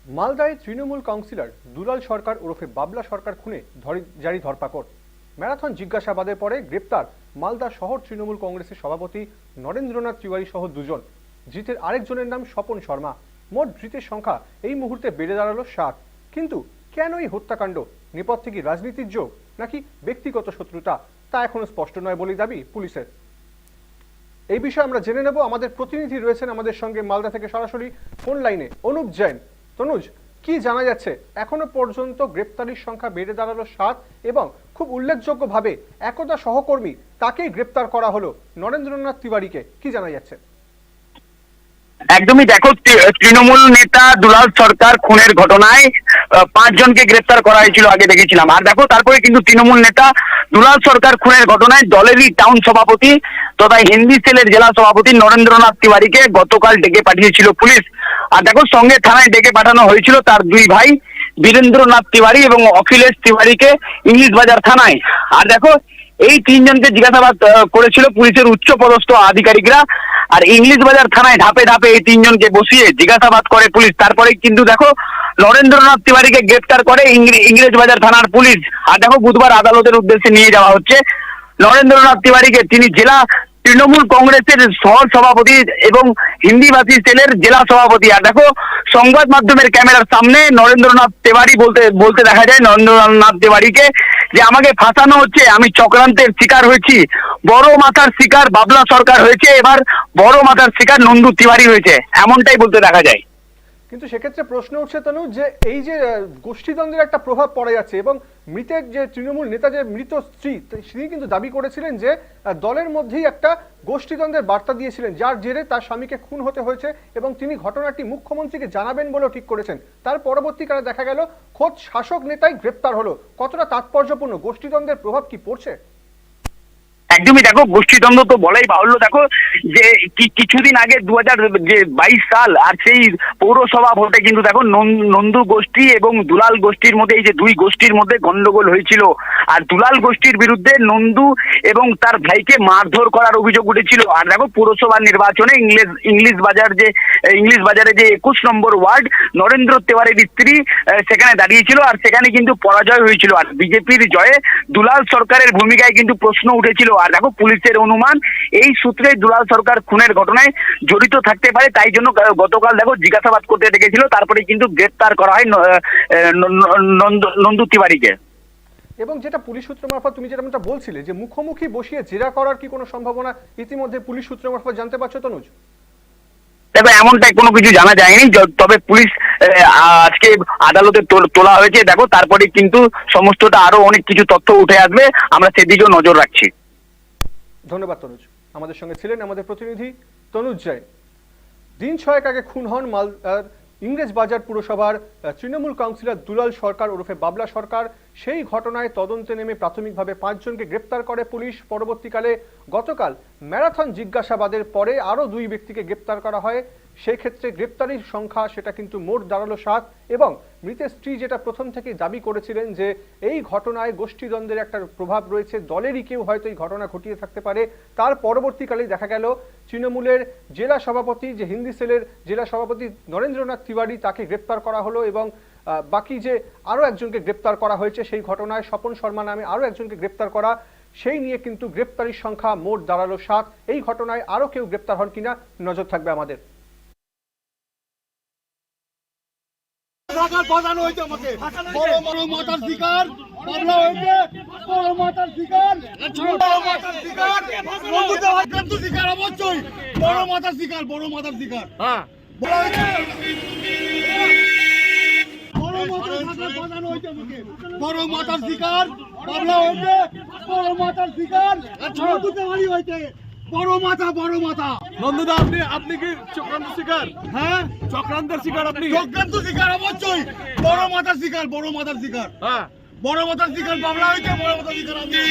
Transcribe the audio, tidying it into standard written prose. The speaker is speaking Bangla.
মালদায় তৃণমূল কাউন্সিলর দুলাল সরকার ওরফে বাবলা সরকার খুনে জারি ধরপাকড়। ম্যারাথন জিজ্ঞাসাবাদের পরে গ্রেপ্তার মালদা শহর তৃণমূল কংগ্রেসের সভাপতি নরেন্দ্রনাথ তিওয়ারি সহ দুজন। ধৃতের আরেকজনের নাম স্বপন শর্মা। মোট ধৃতের সংখ্যা এই মুহূর্তে বেড়ে দাঁড়ালো 7। কিন্তু কেন এই হত্যাকাণ্ড? নেপথ্যে কি রাজনীতির যোগ নাকি ব্যক্তিগত শত্রুতা, তা এখনো স্পষ্ট নয় বলে দাবি পুলিশের। এই বিষয়ে আমরা জেনে নেব। আমাদের প্রতিনিধি রয়েছেন আমাদের সঙ্গে মালদা থেকে সরাসরি ফোন লাইনে, অনুপ জৈন। তনুজ, কি জানা যাচ্ছে? এখনো পর্যন্ত গ্রেপ্তারির সংখ্যা বেড়ে দাঁড়ালো 7 এবং খুব উল্লেখযোগ্যভাবে একদা সহকর্মী তাকেই গ্রেপ্তার করা হলো, নরেন্দ্রনাথ তিওয়ারিকে। কি জানা যাচ্ছে? একদমই দেখো, তৃণমূল নেতা দুলাল সরকার খুনের ঘটনায় 5 জনকে গ্রেপ্তার করা হয়েছিল, আগে দেখেছিলাম। আর দেখো, তারপরে কিন্তু তৃণমূল নেতা দুলাল সরকার খুনের ঘটনায় দলেরই টাউন সভাপতি তথা হিন্দি সেলের জেলা সভাপতি নরেন্দ্রনাথ তিওয়ারিকে গতকাল ডেকে পাঠিয়েছিল পুলিশ। আর দেখো, সঙ্গে থানায় ডেকে পাঠানো হয়েছিল তার 2 ভাই বীরেন্দ্রনাথ তিওয়ারি এবং অখিলেশ তিওয়ারিকে ইংলিশ বাজার থানায়। আর দেখো, এই 3 জনকে জিজ্ঞাসাবাদ করেছিল পুলিশের উচ্চ পদস্থ আধিকারিকরা। আর ইংলিশ বাজার থানায় ধাপে ধাপে এই 3 জনকে বসিয়ে জিজ্ঞাসাবাদ করে পুলিশ। তারপরে কিন্তু দেখো, নরেন্দ্রনাথ তিওয়ারিকে গ্রেপ্তার করে ইংরেজ বাজার থানার পুলিশ। আর দেখো, বুধবার আদালতের উদ্দেশ্যে নিয়ে যাওয়া হচ্ছে নরেন্দ্রনাথ তিওয়ারিকে। তিনি জেলা তৃণমূল কংগ্রেসের সহ সভাপতি এবং হিন্দিভাষী সেলের জেলা সভাপতি। আর দেখো, সংবাদ মাধ্যমের ক্যামেরার সামনে নরেন্দ্রনাথ তিওয়ারি বলতে দেখা যায় নরেন্দ্রনাথ তিওয়ারিকে যে আমাকে ফাঁসানো হচ্ছে, আমি চক্রান্তের শিকার হয়েছি, বড় মাথার শিকার বাবলা সরকার হয়েছে, এবার বড় মাথার শিকার নন্দু তিওয়ারি হয়েছে, এমনটাই বলতে দেখা যায়। কিন্তু সেক্ষেত্রে প্রশ্ন উঠছে তনু, যে এই যে গোষ্ঠীদ্বন্দ্বের একটা প্রভাব পড়ে যাচ্ছে এবং মৃতের যে তৃণমূল নেতা যে মৃত স্ত্রী, তিনি কিন্তু দাবি করেছিলেন যে দলের মধ্যেই একটা গোষ্ঠীদ্বন্দ্বের বার্তা দিয়েছিলেন, যার জেরে তার স্বামীকে খুন হতে হয়েছে এবং তিনি ঘটনাটি মুখ্যমন্ত্রীকে জানাবেন বলেও ঠিক করেছেন। তার পরবর্তীকালে দেখা গেল খোদ শাসক নেতাই গ্রেপ্তার হলো। কতটা তাৎপর্যপূর্ণ? গোষ্ঠীদ্বন্দ্বের প্রভাব কি পড়ছে? একদমই দেখো, গোষ্ঠীদ্বন্দ্ব তো বলাই বাহুল্য। দেখো যে কিছুদিন আগে 2022 সাল আর সেই পৌরসভা ভোটে কিন্তু দেখো নন্দু গোষ্ঠী এবং দুলাল গোষ্ঠীর মধ্যে, এই যে 2 গোষ্ঠীর মধ্যে গন্ডগোল হয়েছিল। আর দুলাল গোষ্ঠীর বিরুদ্ধে নন্দু এবং তার ভাইকে মারধর করার অভিযোগ উঠেছিল। আর দেখো, পৌরসভা নির্বাচনে ইংলিশ বাজারে যে 21 নম্বর ওয়ার্ড নরেন্দ্র তিওয়ারির স্ত্রী সেখানে দাঁড়িয়েছিল। আর সেখানে কিন্তু পরাজয় হয়েছিল। আর বিজেপির জয়ে দুলাল সরকারের ভূমিকায় কিন্তু প্রশ্ন উঠেছিল। আর দেখো, পুলিশের অনুমান এই সূত্রে দুলাল সরকার খুনের ঘটনায় জড়িত থাকতে পারে, তাই জন্য গতকাল দেখো জিজ্ঞাসাবাদ করতে ডেকেছিল। তারপরে কিন্তু গ্রেপ্তার করা হয় নন্দু তিওয়ারিকে। এবং যেটা পুলিশ সূত্র মারফত তুমি যেটা বলছিলে যে মুখোমুখি বসিয়ে জেরা করার কি কোনো সম্ভাবনা ইতিমধ্যে পুলিশ সূত্র মারফত জানতে পারছো তনুজ? দেখো, এমনটাই কোনো কিছু জানা যায়নি, তবে পুলিশ আজকে আদালতে তোলা হয়েছে। দেখো, তারপরে কিন্তু সমস্তটা আরো অনেক কিছু তথ্য উঠে আসবে, আমরা সেদিকেও নজর রাখছি। ধন্যবাদ তনুজ। আমাদের সঙ্গে ছিলেন আমাদের প্রতিনিধি তনুজ জৈন। দিন 6 আগে খুন হন মালদার ইংরেজ বাজার পুরসভার তৃণমূল কাউন্সিলর দুলাল সরকার ওরফে বাবলা সরকার। সেই ঘটনায় তদন্তে নেমে প্রাথমিকভাবে 5 জনকে গ্রেপ্তার করে পুলিশ। পরবর্তীকালে গতকাল ম্যারাথন জিজ্ঞাসাবাদের পরে আরও 2 ব্যক্তিকে গ্রেপ্তার করা হয়। সেই ক্ষেত্রে গ্রেপ্তারির সংখ্যা সেটা কিন্তু মোট দাঁড়ালো 7 এবং মৃতের স্ত্রী যেটা প্রথম থেকেই দাবি করেছিলেন যে এই ঘটনায় গোষ্ঠীদ্বন্দ্বের একটা প্রভাব রয়েছে, দলেরই কেউ হয়তো এই ঘটনা ঘটিয়ে থাকতে পারে। তার পরবর্তীকালেই দেখা গেল তৃণমূলের জেলা সভাপতি, যে হিন্দি সেলের জেলা সভাপতি নরেন্দ্রনাথ তিওয়ারি, তাকে গ্রেপ্তার করা হলো এবং বাকি যে আরও একজনকে গ্রেপ্তার করা হয়েছে সেই ঘটনায় স্বপন শর্মা নামে আরও একজনকে গ্রেপ্তার করা, সেই নিয়ে কিন্তু গ্রেপ্তারির সংখ্যা মোট দাঁড়ালো 7। এই ঘটনায় আরও কেউ গ্রেপ্তার হন কিনা নজর থাকবে আমাদের। বড় মাথার শিকার বাবলা হয়েছে, বড় মাথার শিকার শিকার অবশ্যই বড় মাথার শিকার, বড় মাথার শিকার। হ্যাঁ, বড় মাথার শিকার বাবলা হয়েছে, বড় মাথার শিকার হয়েছে, বড় মাথা, বড় মাথা। নন্দুদা, আপনি কি চক্রান্ত শিকার? হ্যাঁ, চক্রান্তের শিকার আপনি? চক্রান্ত শিকার অবশ্যই, বড় মাথার শিকার, বড় মাথার শিকার। হ্যাঁ, বড় মাথার শিকার বাবলা হয়েছে, বড় মাথার শিকার আমি।